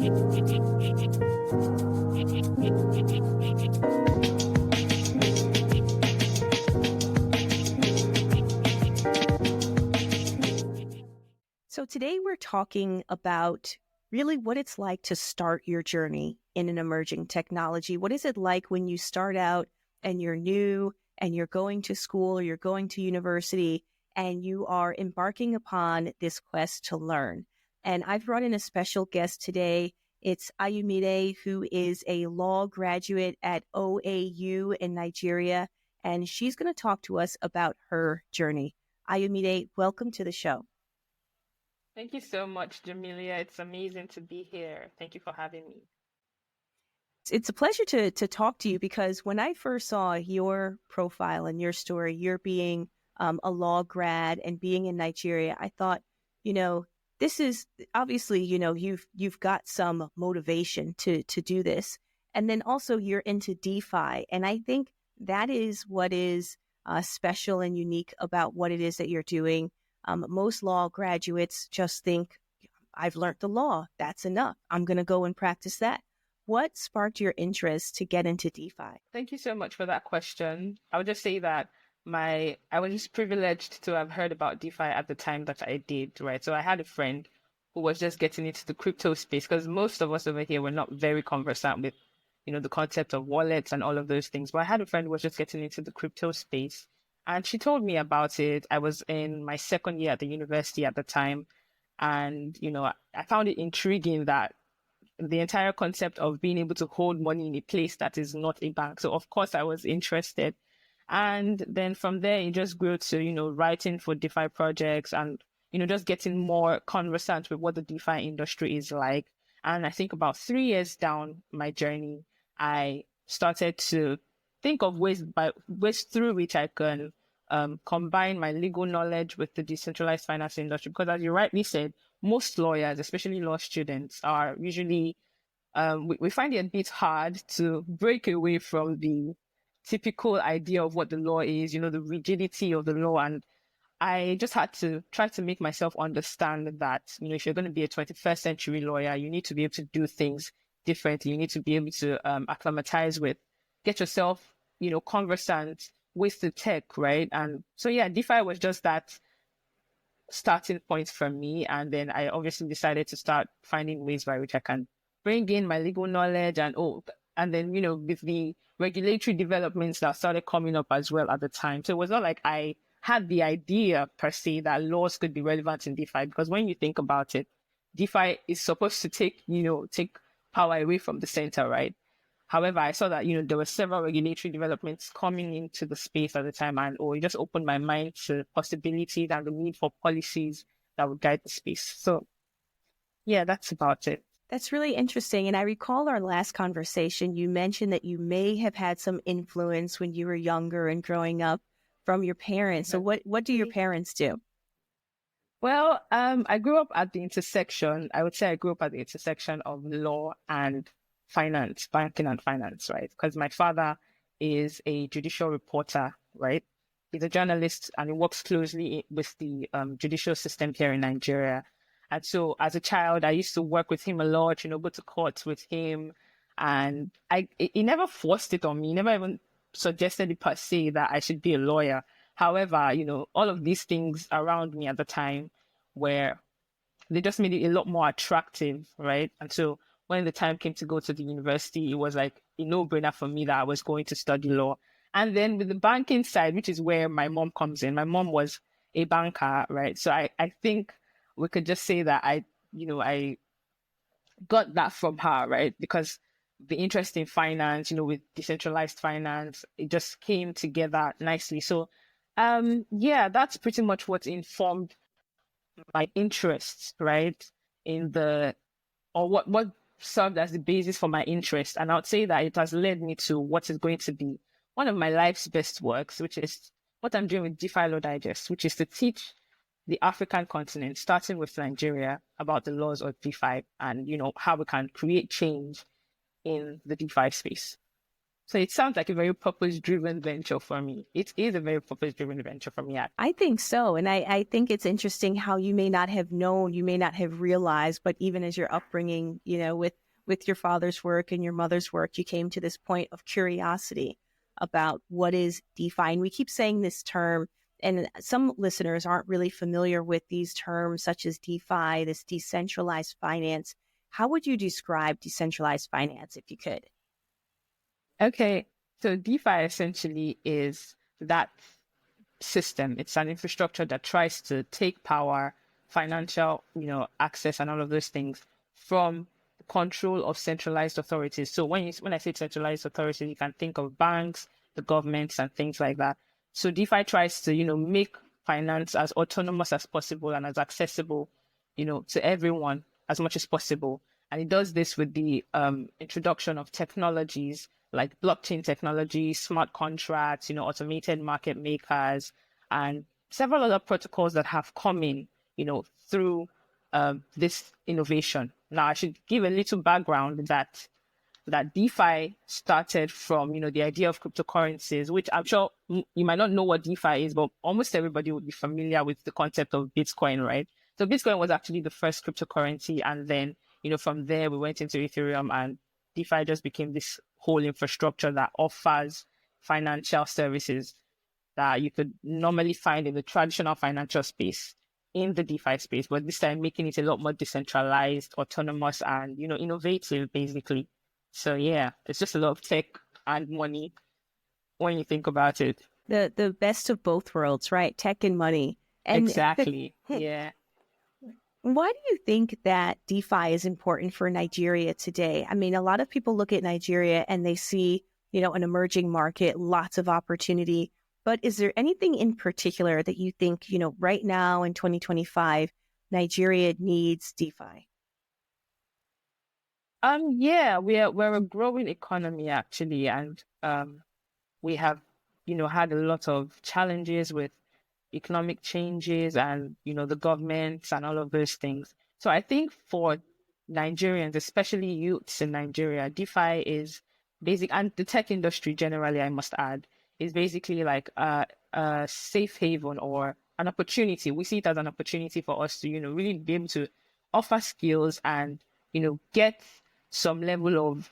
So today we're talking about really what it's like to start your journey in an emerging technology. What is it like when you start out and you're new and you're going to school or you're going to university and you are embarking upon this quest to learn? And I've brought in a special guest today. It's Ayomide, who is a law graduate at OAU in Nigeria, and she's going to talk to us about her journey. Ayomide, welcome to the show. Thank you so much, Jamilia. It's amazing to be here. Thank you for having me. It's a pleasure to talk to you, because when I first saw your profile and your story, you're being a law grad and being in Nigeria, I thought, this is obviously, you've got some motivation to do this. And then also you're into DeFi. And I think that is what is special and unique about what it is that you're doing. Most law graduates just think, I've learned the law. That's enough. I'm going to go and practice that. What sparked your interest to get into DeFi? Thank you so much for that question. I would just say that I was just privileged to have heard about DeFi at the time that I did, right? So I had a friend who was just getting into the crypto space, because most of us over here were not very conversant with, the concept of wallets and all of those things. But I had a friend who was just getting into the crypto space, and she told me about it. I was in my second year at the university at the time. And, I found it intriguing that the entire concept of being able to hold money in a place that is not a bank. So, of course, I was interested. And then from there, it just grew to, writing for DeFi projects and, just getting more conversant with what the DeFi industry is like. And I think about 3 years down my journey, I started to think of ways through which I can combine my legal knowledge with the decentralized finance industry. Because as you rightly said, most lawyers, especially law students, are usually, we find it a bit hard to break away from the typical idea of what the law is, the rigidity of the law. And I just had to try to make myself understand that, if you're going to be a 21st century lawyer, you need to be able to do things differently. You need to be able to acclimatize with, get yourself, conversant with the tech, right? And so, yeah, DeFi was just that starting point for me. And then I obviously decided to start finding ways by which I can bring in my legal knowledge and then, with the regulatory developments that started coming up as well at the time. So it was not like I had the idea per se that laws could be relevant in DeFi, because when you think about it, DeFi is supposed to take power away from the center, right? However, I saw that, there were several regulatory developments coming into the space at the time, and it just opened my mind to possibilities and the need for policies that would guide the space. So, yeah, that's about it. That's really interesting. And I recall our last conversation, you mentioned that you may have had some influence when you were younger and growing up from your parents. So what do your parents do? Well, I grew up at the intersection. I would say I grew up at the intersection of law and finance, banking and finance, right? Because my father is a judicial reporter, right? He's a journalist and he works closely with the judicial system here in Nigeria. And so as a child, I used to work with him a lot, go to court with him. And he never forced it on me. He never even suggested it per se that I should be a lawyer. However, all of these things around me at the time they just made it a lot more attractive, right? And so when the time came to go to the university, it was like a no-brainer for me that I was going to study law. And then with the banking side, which is where my mom comes in, my mom was a banker, right? So I think we could just say that I got that from her, right? Because the interest in finance, with decentralized finance, it just came together nicely. So, yeah, that's pretty much what informed my interests, right? What served as the basis for my interest. And I would say that it has led me to what is going to be one of my life's best works, which is what I'm doing with DeFi Law Digest, which is to teach the African continent, starting with Nigeria, about the laws of DeFi and, how we can create change in the DeFi space. So it sounds like a very purpose-driven venture for me. It is a very purpose-driven venture for me. I think so. And I think it's interesting how you may not have known, you may not have realized, but even as your upbringing, with your father's work and your mother's work, you came to this point of curiosity about what is DeFi. And we keep saying this term, and some listeners aren't really familiar with these terms such as DeFi, this decentralized finance. How would you describe decentralized finance if you could? Okay, so DeFi essentially is that system. It's an infrastructure that tries to take power, financial, access and all of those things from the control of centralized authorities. So when I say centralized authorities, you can think of banks, the governments and things like that. So DeFi tries to, make finance as autonomous as possible and as accessible, to everyone as much as possible. And it does this with the introduction of technologies like blockchain technology, smart contracts, automated market makers, and several other protocols that have come in, through this innovation. Now, I should give a little background that DeFi started from, the idea of cryptocurrencies, which I'm sure you might not know what DeFi is, but almost everybody would be familiar with the concept of Bitcoin, right? So Bitcoin was actually the first cryptocurrency. And then, from there, we went into Ethereum, and DeFi just became this whole infrastructure that offers financial services that you could normally find in the traditional financial space in the DeFi space, but this time making it a lot more decentralized, autonomous, and, innovative, basically. So yeah, it's just a lot of tech and money when you think about it. The best of both worlds, right? Tech and money. And Exactly. Yeah. why do you think that DeFi is important for Nigeria today? I mean, a lot of people look at Nigeria and they see, an emerging market, lots of opportunity. But is there anything in particular that you think, right now in 2025, Nigeria needs DeFi? Yeah, we're a growing economy actually, and we have, had a lot of challenges with economic changes and, the governments and all of those things. So I think for Nigerians, especially youths in Nigeria, DeFi is basic, and the tech industry generally, I must add, is basically like a safe haven or an opportunity. We see it as an opportunity for us to, really be able to offer skills and, get some level of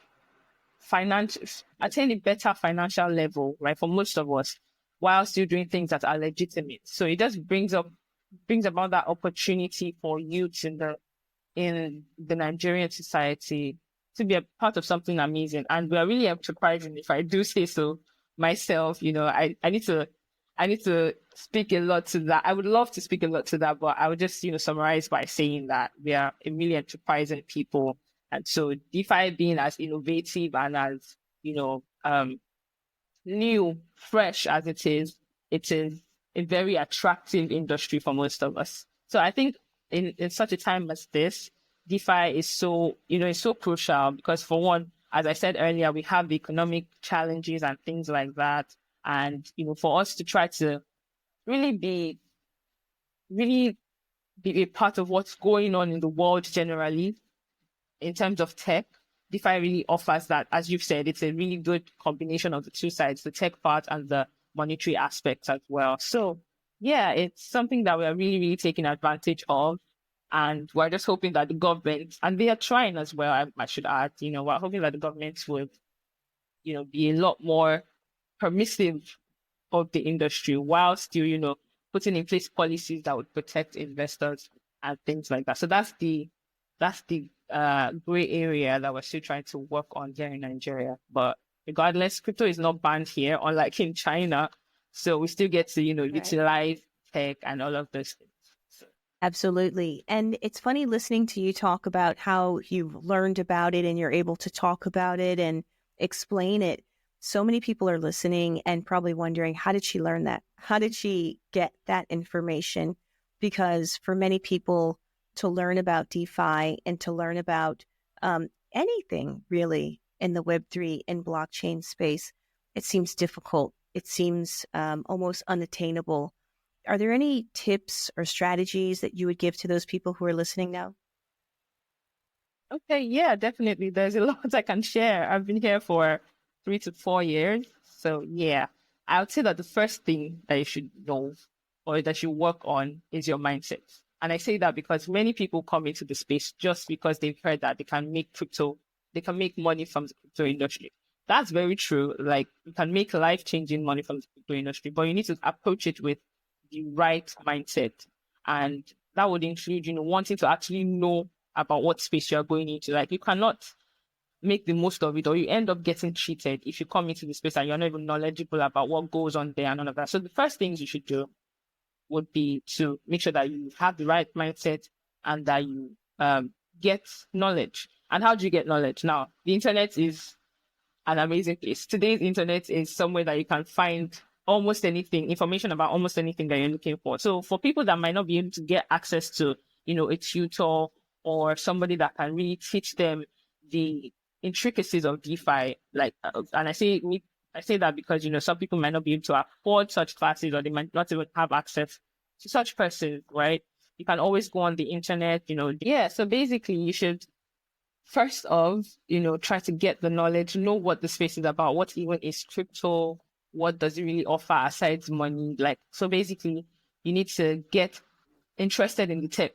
financial, attain a better financial level, right, for most of us, while still doing things that are legitimate. So it just brings about that opportunity for youths in the Nigerian society to be a part of something amazing. And we are really enterprising, if I do say so myself. I need to speak a lot to that. I would love to speak a lot to that, but I would just, summarize by saying that we are a really enterprising people. And so DeFi being as innovative and as, new, fresh as it is a very attractive industry for most of us. So I think in such a time as this, DeFi is so, it's so crucial because for one, as I said earlier, we have the economic challenges and things like that. And, for us to try to really really be a part of what's going on in the world generally, in terms of tech, DeFi really offers that. As you've said, it's a really good combination of the two sides, the tech part and the monetary aspects as well. So yeah, it's something that we are really, really taking advantage of. And we're just hoping that the government, and they are trying as well, I should add, we're hoping that the government will, be a lot more permissive of the industry while still, putting in place policies that would protect investors and things like that. So that's the gray area that we're still trying to work on here in Nigeria. But regardless, crypto is not banned here, unlike in China. So we still get to, Right. utilize tech and all of those things. So. Absolutely. And it's funny listening to you talk about how you've learned about it and you're able to talk about it and explain it. So many people are listening and probably wondering, how did she learn that? How did she get that information? Because for many people to learn about DeFi and to learn about anything really in the Web3 and blockchain space, it seems difficult. It seems almost unattainable. Are there any tips or strategies that you would give to those people who are listening now? Okay, yeah, definitely. There's a lot I can share. I've been here for 3 to 4 years. So yeah, I would say that the first thing that you should know or that you work on is your mindset. And I say that because many people come into the space just because they've heard that they can make money from the crypto industry. That's very true. Like you can make life-changing money from the crypto industry, but you need to approach it with the right mindset. And that would include, wanting to actually know about what space you're going into. Like you cannot make the most of it, or you end up getting cheated if you come into the space and you're not even knowledgeable about what goes on there and none of that. So the first things you should do would be to make sure that you have the right mindset and that you get knowledge. And how do you get knowledge? Now, the internet is an amazing place. Today's internet is somewhere that you can find almost anything, information about almost anything that you're looking for. So for people that might not be able to get access to, a tutor or somebody that can really teach them the intricacies of DeFi, and I say that because, some people might not be able to afford such classes or they might not even have access to such persons, right? You can always go on the internet, yeah. So basically you should first off, try to get the knowledge, know what the space is about, what even is crypto, what does it really offer aside money. So basically, you need to get interested in the tech,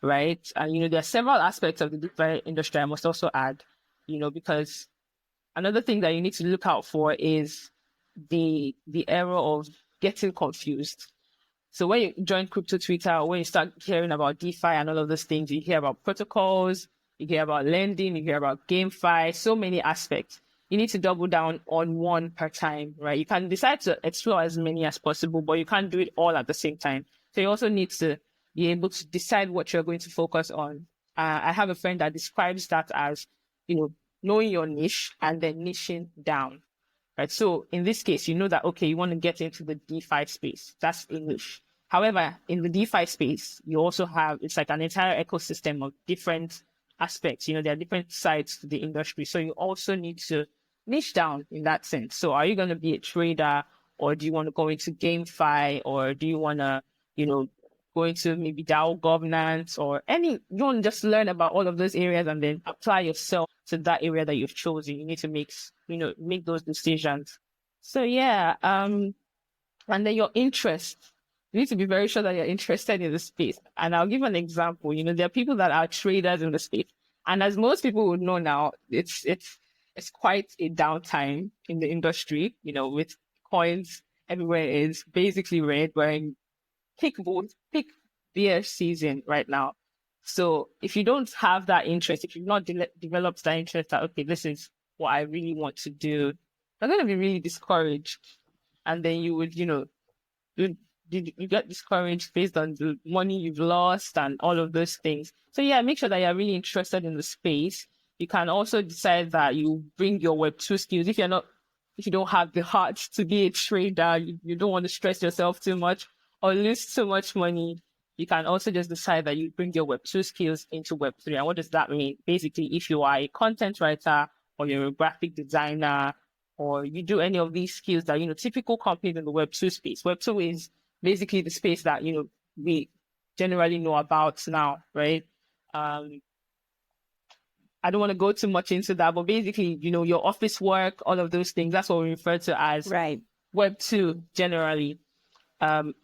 right? And, there are several aspects of the DeFi industry I must also add, because another thing that you need to look out for is the error of getting confused. So when you join crypto Twitter, when you start hearing about DeFi and all of those things, you hear about protocols, you hear about lending, you hear about GameFi, so many aspects. You need to double down on one per time, right? You can decide to explore as many as possible, but you can't do it all at the same time. So you also need to be able to decide what you're going to focus on. I have a friend that describes that as, knowing your niche and then niching down. Right. So in this case, you know that, okay, you want to get into the DeFi space. That's English. However, in the DeFi space, you also have, it's like an entire ecosystem of different aspects. There are different sides to the industry. So you also need to niche down in that sense. So are you going to be a trader, or do you want to go into GameFi, or do you want to, go into maybe DAO governance or you want to just learn about all of those areas and then apply yourself to that area that you've chosen. You need to make those decisions. So yeah, and then your interest. You need to be very sure that you're interested in the space. And I'll give an example. There are people that are traders in the space. And as most people would know now, it's quite a downtime in the industry, with coins everywhere is basically red. We're in peak bear season right now. So if you don't have that interest, if you've not developed that interest that, okay, this is what I really want to do, you're going to be really discouraged. And then you would, you get discouraged based on the money you've lost and all of those things. So yeah, make sure that you're really interested in the space. You can also decide that you bring your Web2 skills. If you don't have the heart to be a trader, you don't want to stress yourself too much or lose too much money, you can also just decide that you bring your Web2 skills into Web3. And what does that mean? Basically, if you are a content writer or you're a graphic designer or you do any of these skills that, typical companies in the Web2 space. Web2 is basically the space that, we generally know about now, right? I don't want to go too much into that, but basically, your office work, all of those things, that's what we refer to as Right. Web2 generally.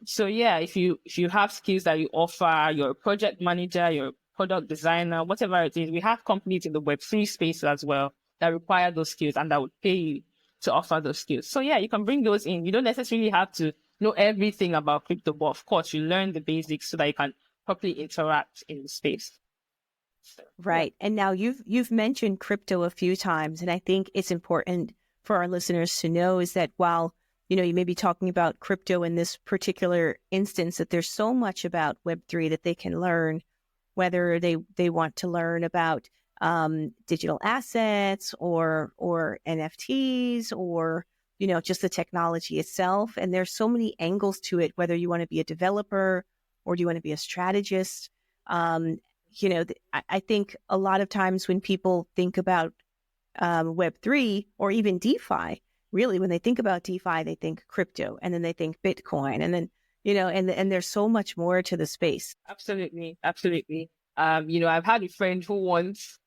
So yeah, if you have skills that you offer, you're a project manager, you're a product designer, whatever it is, we have companies in the Web3 space as well that require those skills and that would pay you to offer those skills. So yeah, you can bring those in. You don't necessarily have to know everything about crypto, but of course you learn the basics so that you can properly interact in the space. So, right. Yeah. And now you've mentioned crypto a few times, and I think it's important for our listeners to know is that while you may be talking about crypto in this particular instance, that there's so much about Web3 that they can learn, whether they want to learn about digital assets or NFTs or, just the technology itself. And there's so many angles to it, whether you want to be a developer or do you want to be a strategist. I think a lot of times when people think about Web3 or even DeFi, really, when they think about DeFi, they think crypto and then they think Bitcoin and then, and there's so much more to the space. Absolutely. Absolutely. I've had a friend who once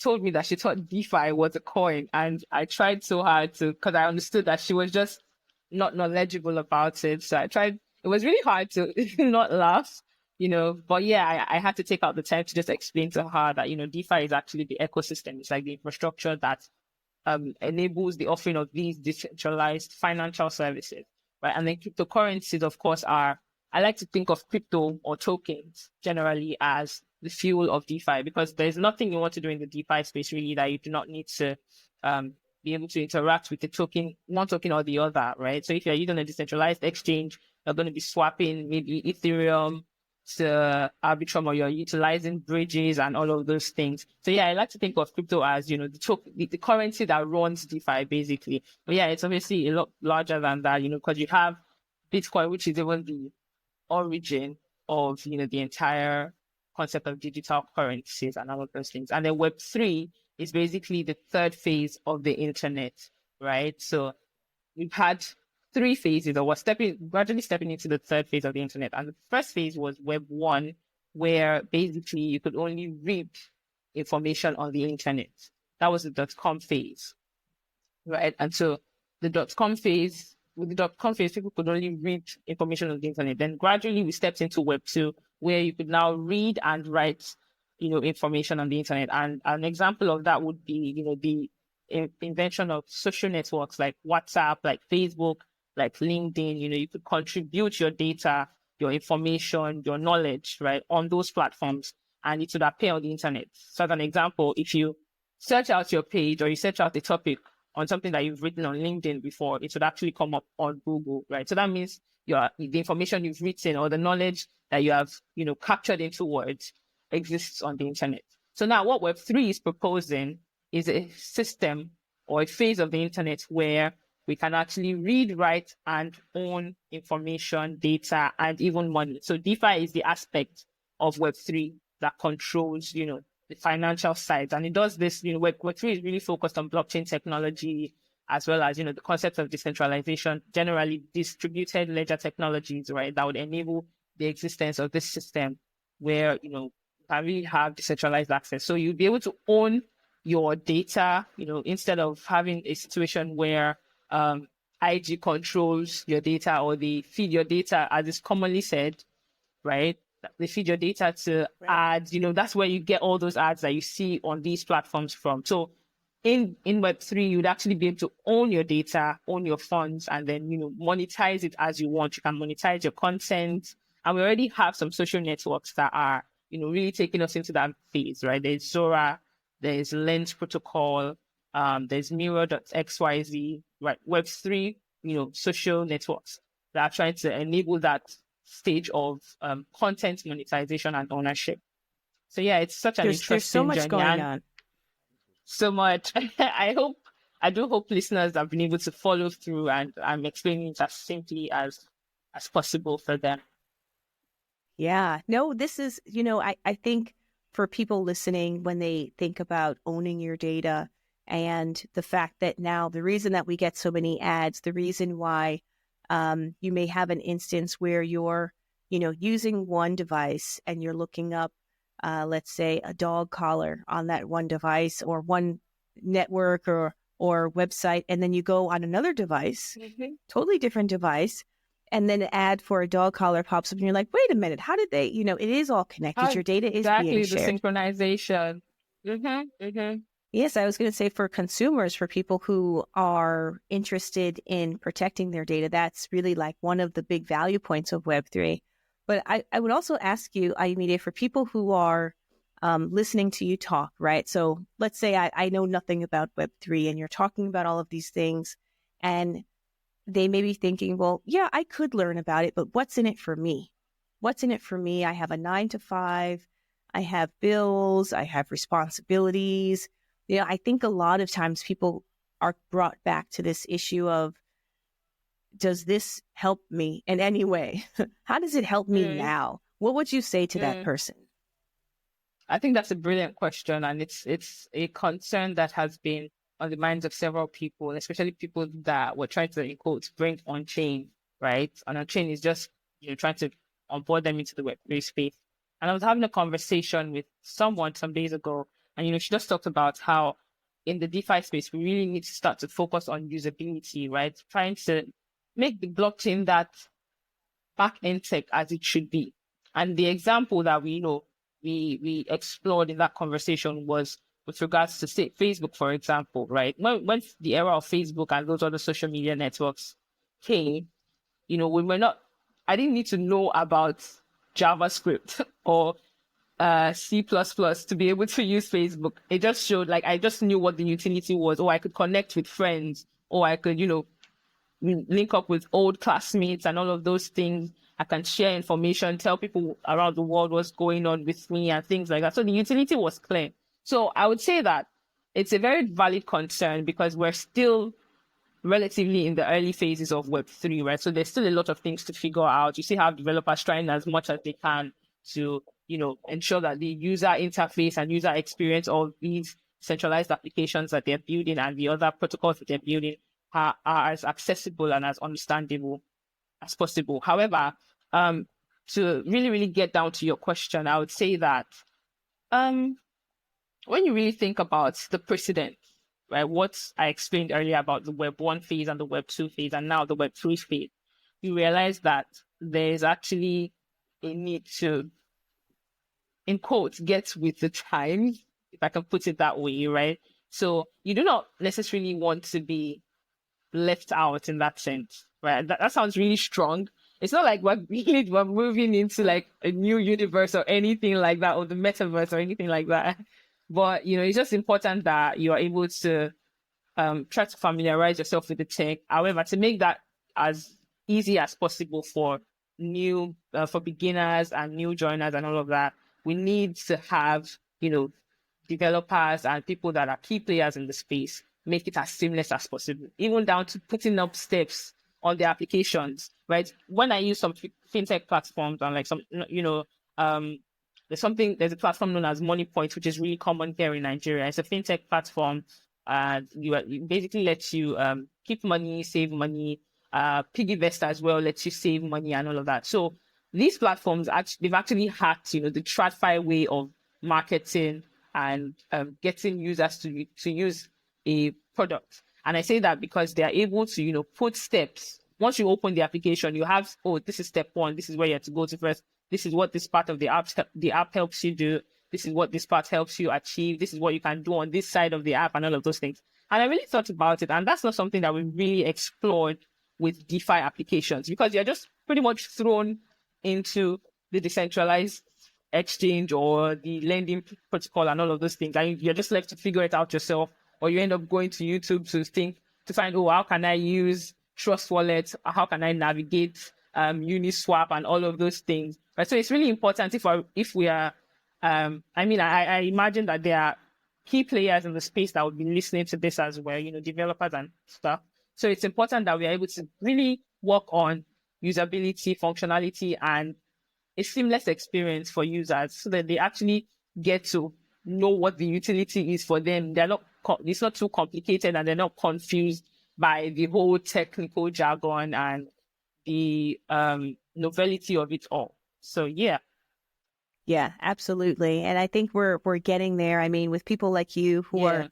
told me that she thought DeFi was a coin. And I tried so hard because I understood that she was just not knowledgeable about it. So it was really hard to not laugh, but yeah, I had to take out the time to just explain to her that, DeFi is actually the ecosystem. It's like the infrastructure that enables the offering of these decentralized financial services, right? And then cryptocurrencies, of course, I like to think of crypto or tokens generally as the fuel of DeFi, because there's nothing you want to do in the DeFi space really that you do not need to be able to interact with the token, one token or the other, right? So if you're using a decentralized exchange, you're going to be swapping maybe Ethereum to Arbitrum, or you're utilizing bridges and all of those things. So yeah, I like to think of crypto as, the currency that runs DeFi basically. But yeah, it's obviously a lot larger than that, because you have Bitcoin, which is even the origin of, the entire concept of digital currencies and all of those things. And then Web3 is basically the third phase of the internet, right? So we've had three phases, or we're gradually stepping into the third phase of the internet. And the first phase was Web 1, where basically you could only read information on the internet. That was the .com phase, right? And so with the .com phase, people could only read information on the internet. Then gradually we stepped into Web 2, where you could now read and write, information on the internet. And an example of that would be, the invention of social networks like WhatsApp, like Facebook, like LinkedIn. You could contribute your data, your information, your knowledge, right, on those platforms, and it would appear on the internet. So as an example, if you search out your page, or you search out a topic on something that you've written on LinkedIn before, it would actually come up on Google, right? So that means the information you've written, or the knowledge that you have, captured into words, exists on the internet. So now what Web3 is proposing is a system or a phase of the internet where we can actually read, write, and own information, data, and even money. So DeFi is the aspect of Web3 that controls, the financial side. And it does this, Web3 is really focused on blockchain technology, as well as, the concept of decentralization, generally distributed ledger technologies, right, that would enable the existence of this system where, you can really have decentralized access. So you'll be able to own your data, instead of having a situation where IG controls your data, or they feed your data, as is commonly said, right? They feed your data to ads, that's where you get all those ads that you see on these platforms from. So in Web3, you'd actually be able to own your data, own your funds, and then, monetize it as you want. You can monetize your content. And we already have some social networks that are, really taking us into that phase, right? There's Zora, there's Lens Protocol, there's Mirror.xyz, right? Web3, social networks that are trying to enable that stage of content monetization and ownership. So yeah, it's such an There's so interesting much journey, going and on. so much. I do hope listeners have been able to follow through, and I'm explaining it as simply as possible for them. Yeah. No, this is, I think for people listening, when they think about owning your data, and the fact that now the reason that we get so many ads, the reason why you may have an instance where you're, using one device and you're looking up, let's say, a dog collar on that one device or one network or website, and then you go on another device, totally different device, and then an ad for a dog collar pops up, and you're like, wait a minute, how did they, it is all connected. Your data is being Exactly, the shared. synchronization. Yes, I was going to say, for consumers, for people who are interested in protecting their data, that's really like one of the big value points of Web3. But I would also ask you, Ayomide, for people who are listening to you talk, right? So let's say I know nothing about Web3 and you're talking about all of these things, and they may be thinking, well, yeah, I could learn about it, but what's in it for me? What's in it for me? I have a 9 to 5. I have bills. I have responsibilities. I think a lot of times people are brought back to this issue of, does this help me in any way? How does it help me now? What would you say to that person? I think that's a brilliant question, and it's a concern that has been on the minds of several people, especially people that were trying to, in quotes, bring on chain, right? And on chain is just, trying to onboard them into the Web3 space. And I was having a conversation with someone some days ago, And, she just talked about how in the DeFi space, we really need to start to focus on usability, right? Trying to make the blockchain that back-end tech as it should be. And the example that we explored in that conversation was with regards to, say, Facebook, for example, right? When the era of Facebook and those other social media networks came, we were not, I didn't need to know about JavaScript or C++ to be able to use Facebook. It just showed, like, I just knew what the utility was, or I could connect with friends, or I could, link up with old classmates and all of those things. I can share information, tell people around the world what's going on with me and things like that. So the utility was clear. So I would say that it's a very valid concern because we're still relatively in the early phases of Web3, right? So there's still a lot of things to figure out. You see how developers trying as much as they can to, ensure that the user interface and user experience of these centralized applications that they're building and the other protocols that they're building are as accessible and as understandable as possible. However, to really, really get down to your question, I would say that when you really think about the precedent, right, what I explained earlier about the Web 1 phase and the Web 2 phase and now the Web 3 phase, you realize that there's actually a need to, in quotes, get with the times, if I can put it that way, right? So you do not necessarily want to be left out in that sense, right? That sounds really strong. It's not like we're moving into like a new universe or anything like that, or the metaverse or anything like that. But it's just important that you are able to try to familiarize yourself with the tech. However, to make that as easy as possible for for beginners and new joiners and all of that, we need to have developers and people that are key players in the space make it as seamless as possible, even down to putting up steps on the applications, right? When I use some fintech platforms and like there's a platform known as Money Point, which is really common here in Nigeria. It's a fintech platform. It basically lets you keep money, save money, PiggyVest as well lets you save money and all of that. So these platforms they've actually hacked, the TradFi way of marketing and getting users to use a product. And I say that because they are able to, put steps. Once you open the application, you have, this is step one. This is where you have to go to first. This is what this part of the app helps you do. This is what this part helps you achieve. This is what you can do on this side of the app and all of those things. And I really thought about it. And that's not something that we really explored with DeFi applications because you're just pretty much thrown into the decentralized exchange or the lending protocol and all of those things. And you're just left to figure it out yourself, or you end up going to YouTube to find, how can I use Trust Wallet? How can I navigate Uniswap and all of those things? Right. So it's really important if we are, I imagine that there are key players in the space that would be listening to this as well, developers and stuff. So it's important that we are able to really work on usability, functionality, and a seamless experience for users so that they actually get to know what the utility is for them. It's not too complicated and they're not confused by the whole technical jargon and the novelty of it all. So yeah. Yeah, absolutely. And I think we're getting there. I mean, with people like you who are,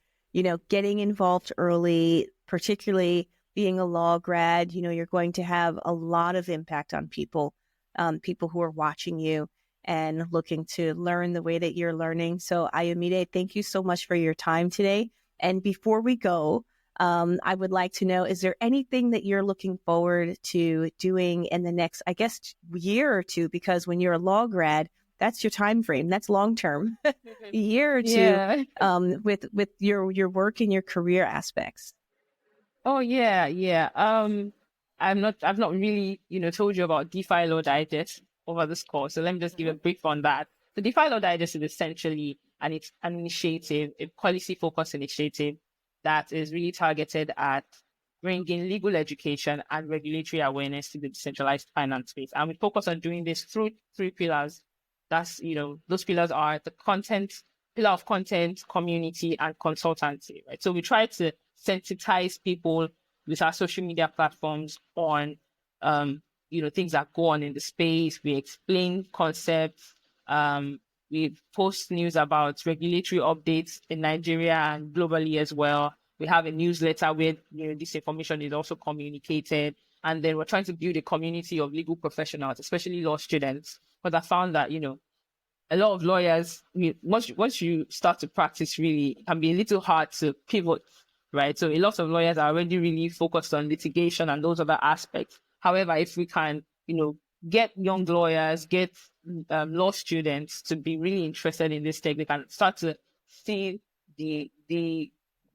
getting involved early, particularly being a law grad, you're going to have a lot of impact on people who are watching you and looking to learn the way that you're learning. So Ayomide, thank you so much for your time today. And before we go, I would like to know, is there anything that you're looking forward to doing in the next, I guess, year or two? Because when you're a law grad, that's your time frame. That's long term, a year or two, with your work and your career aspects. Oh yeah. I've not really, told you about DeFi Law Digest over this course. So let me just give a brief on that. The DeFi Law Digest is essentially an initiative, a policy focused initiative that is really targeted at bringing legal education and regulatory awareness to the decentralized finance space. And we focus on doing this through three pillars. That's, those pillars are the pillar of content, community, and consultancy, right? So we try to sensitize people with our social media platforms on, things that go on in the space. We explain concepts, We post news about regulatory updates in Nigeria and globally as well. We have a newsletter where this information is also communicated. And then we're trying to build a community of legal professionals, especially law students. But I found that, a lot of lawyers, once you start to practice, really, it can be a little hard to pivot, right? So a lot of lawyers are already really focused on litigation and those other aspects. However, if we can, get young lawyers, get law students to be really interested in this tech, they can start to see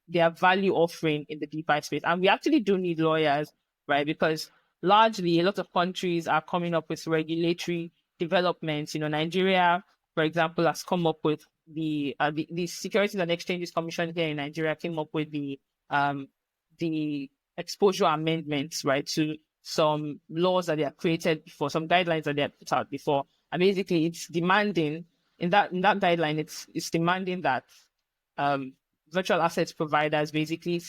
their value offering in the DeFi space. And we actually do need lawyers, right? Because largely a lot of countries are coming up with regulatory developments. Nigeria, for example, has come up with the Securities and Exchanges Commission here in Nigeria came up with the exposure amendments, right, to some laws that they have created before, some guidelines that they have put out before. And basically it's demanding in that guideline, it's demanding that virtual assets providers basically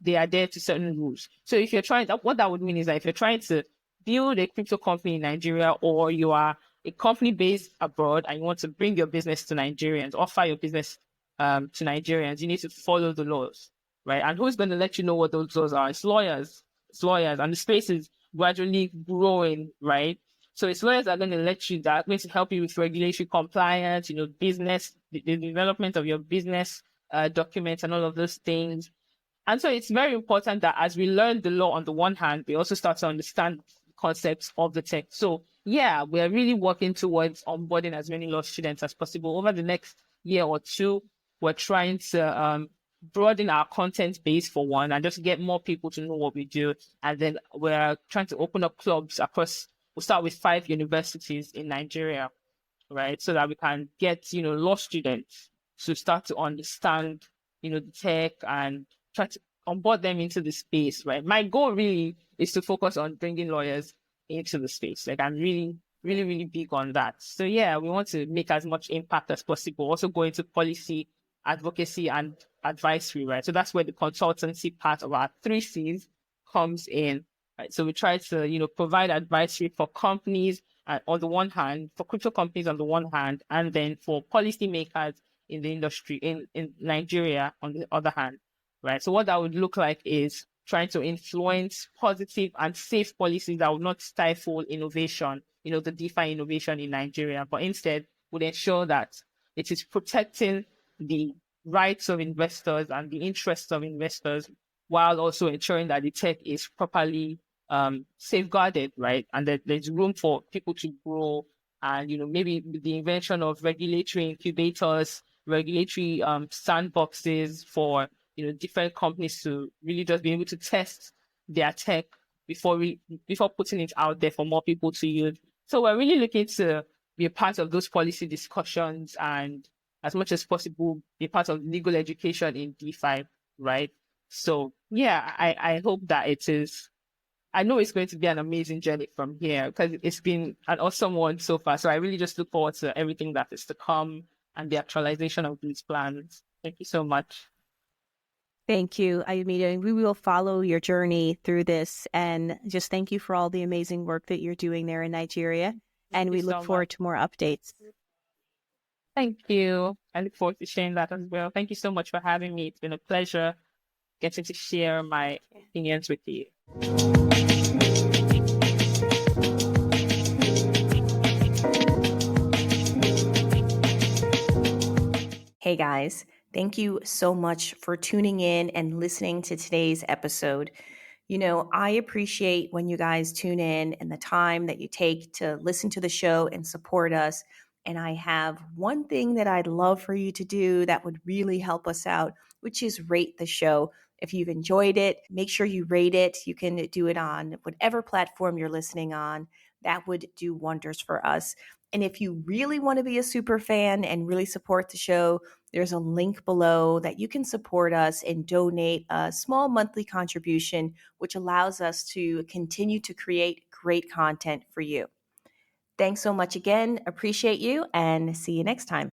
they adhere to certain rules. So if you're trying, what that would mean is that if you're trying to build a crypto company in Nigeria, or you are a company based abroad and you want to bring your business to Nigerians, offer your business to Nigerians, you need to follow the laws, right? And who's going to let you know what those laws are? It's lawyers. It's lawyers, and the space is gradually growing, right? So it's lawyers that are going to that are going to help you with regulatory compliance, business, the development of your business documents and all of those things. And so it's very important that as we learn the law on the one hand, we also start to understand concepts of the tech. So yeah, we're really working towards onboarding as many law students as possible. Over the next year or two, we're trying to broaden our content base for one, and just get more people to know what we do. And then we're trying to open up clubs across, we'll start with 5 universities in Nigeria, right? So that we can get, law students to start to understand, the tech, and try to onboard them into the space, right? My goal really is to focus on bringing lawyers into the space. Like, I'm really, really, really big on that. So yeah, we want to make as much impact as possible. Also go into policy, advocacy, and advisory, right? So that's where the consultancy part of our 3Cs comes in, right? So we try to, provide advisory for companies on the one hand, for crypto companies on the one hand, and then for policymakers in the industry in Nigeria on the other hand, right? So what that would look like is trying to influence positive and safe policies that would not stifle innovation, the DeFi innovation in Nigeria, but instead would ensure that it is protecting the rights of investors and the interests of investors, while also ensuring that the tech is properly safeguarded, right? And that there's room for people to grow, and maybe the invention of regulatory incubators, regulatory sandboxes for different companies to really just be able to test their tech before putting it out there for more people to use. So we're really looking to be a part of those policy discussions, and as much as possible be part of legal education in DeFi, right? So yeah, I hope that it is. I know it's going to be an amazing journey from here, because it's been an awesome one so far. So I really just look forward to everything that is to come and the actualization of these plans. Thank you so much. Thank you, Ayomide. We will follow your journey through this, and just thank you for all the amazing work that you're doing there in Nigeria. And we look forward to more updates. Thank you. I look forward to sharing that as well. Thank you so much for having me. It's been a pleasure getting to share my opinions with you. Hey guys, thank you so much for tuning in and listening to today's episode. I appreciate when you guys tune in and the time that you take to listen to the show and support us. And I have one thing that I'd love for you to do that would really help us out, which is rate the show. If you've enjoyed it, make sure you rate it. You can do it on whatever platform you're listening on. That would do wonders for us. And if you really want to be a super fan and really support the show, there's a link below that you can support us and donate a small monthly contribution, which allows us to continue to create great content for you. Thanks so much again. Appreciate you, and see you next time.